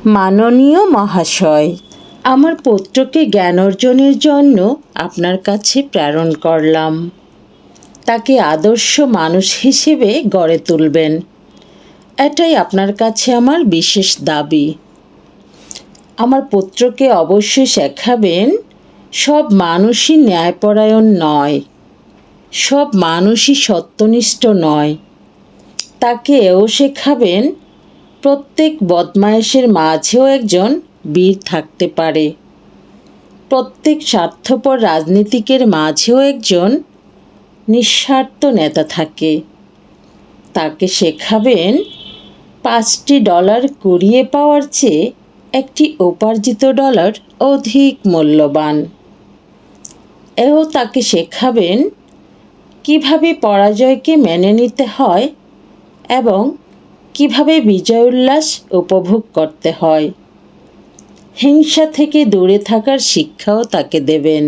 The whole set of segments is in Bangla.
মাননীয় মহাশয়, আমার পুত্রকে জ্ঞান অর্জনের জন্য আপনার কাছে প্রেরণ করলাম। তাকে আদর্শ মানুষ হিসেবে গড়ে তুলবেন, এটাই আপনার কাছে আমার বিশেষ দাবি। আমার পুত্রকে অবশ্যই শেখাবেন সব মানুষই ন্যায়পরায়ণ নয়, সব মানুষই সত্যনিষ্ঠ নয়। তাকে এও শেখাবেন প্রত্যেক বদমায়েশের মাঝেও একজন বীর থাকতে পারে, প্রত্যেক স্বার্থপর রাজনীতিকের মাঝেও একজন নিঃস্বার্থ নেতা থাকে। তাকে শেখাবেন $5 কুড়িয়ে পাওয়ার চেয়ে একটি উপার্জিত ডলার অধিক মূল্যবান। এও তাকে শেখাবেন কিভাবে পরাজয়কে মেনে নিতে হয় এবং কিভাবে বিজয় উল্লাস উপভোগ করতে হয়। হিংসা থেকে দূরে থাকার শিক্ষাও তাকে দেবেন।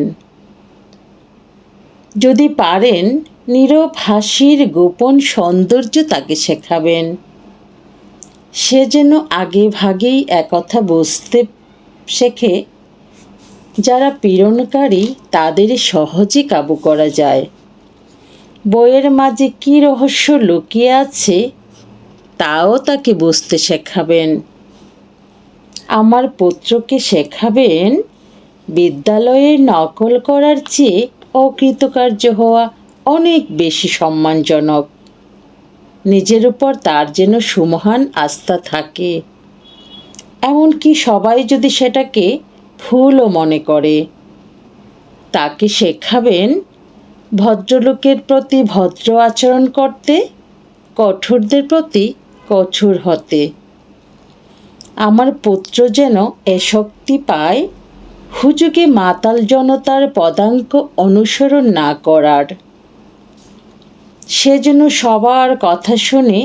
যদি পারেন নীরব হাসির গোপন সৌন্দর্য তাকে শেখাবেন। সে যেন আগে ভাগেই একথা বুঝতে শেখে, যারা পীড়নকারী তাদের সহজে কাবু করা যায়। বইয়ের মাঝে কী রহস্য লুকিয়ে আছে তাও তাকে বুঝতে শেখাবেন। আমার পুত্রকে শেখাবেন বিদ্যালয়ের নকল করার চেয়ে অকৃতকার্য হওয়া অনেক বেশি সম্মানজনক। নিজের উপর তার যেন সুমহান আস্থা থাকে, এমনকি সবাই যদি সেটাকে ভুলও মনে করে। তাকে শেখাবেন ভদ্রলোকের প্রতি ভদ্র আচরণ করতে, কঠোরদের প্রতি কঠোর হতে। আমার পুত্র যেন এ শক্তি পায় হুজুগে মাতাল জনতার পদাঙ্ক অনুসরণ না করার। সে যেন সবার কথা শুনে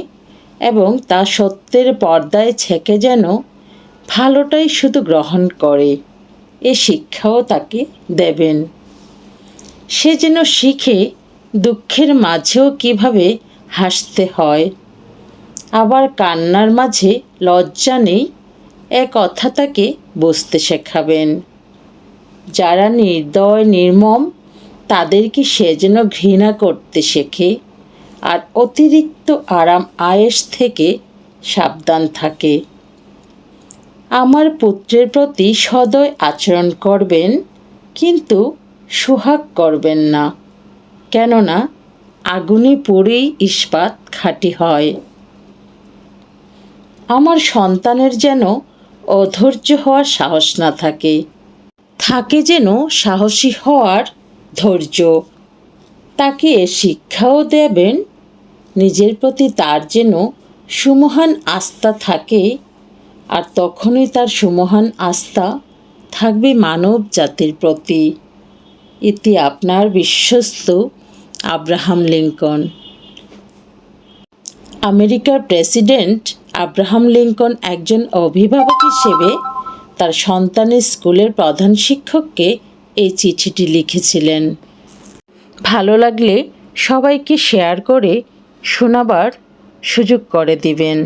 এবং তা সত্যের পর্দায় ছেঁকে যেন ভালোটাই শুধু গ্রহণ করে, এ শিক্ষাও তাকে দেবেন। সে যেন শিখে দুঃখের মাঝেও কিভাবে হাসতে হয়, আবার কান্নার মাঝে লজ্জা নেই, এ কথা তাকে বুঝতে শেখাবেন। যারা নির্দয় নির্মম তাদেরকে সে যেন ঘৃণা করতে শেখে আর অতিরিক্ত আরাম আয়েশ থেকে সাবধান থাকে। আমার পুত্রের প্রতি সদয় আচরণ করবেন, কিন্তু সোহাগ করবেন না, কেননা আগুনে পুড়েই ইস্পাত খাঁটি হয়। আমার সন্তানের যেন অধৈর্য হওয়ার সাহস না থাকে, থাকে যেন সাহসী হওয়ার ধৈর্য। তাকে এ শিক্ষাও দেবেন নিজের প্রতি তার যেন সুমহান আস্থা থাকে, আর তখনই তার সুমহান আস্থা থাকবে মানব জাতির প্রতি। ইতি আপনার বিশ্বস্ত আব্রাহাম লিঙ্কন। আমেরিকার প্রেসিডেন্ট আব্রাহাম লিঙ্কন একজন অভিভাবক হিসেবে তার সন্তানের স্কুলের প্রধান শিক্ষককে এই চিঠিটি লিখেছিলেন। ভালো লাগলে সবাইকে শেয়ার করে শোনাবার সুযোগ করে দিবেন।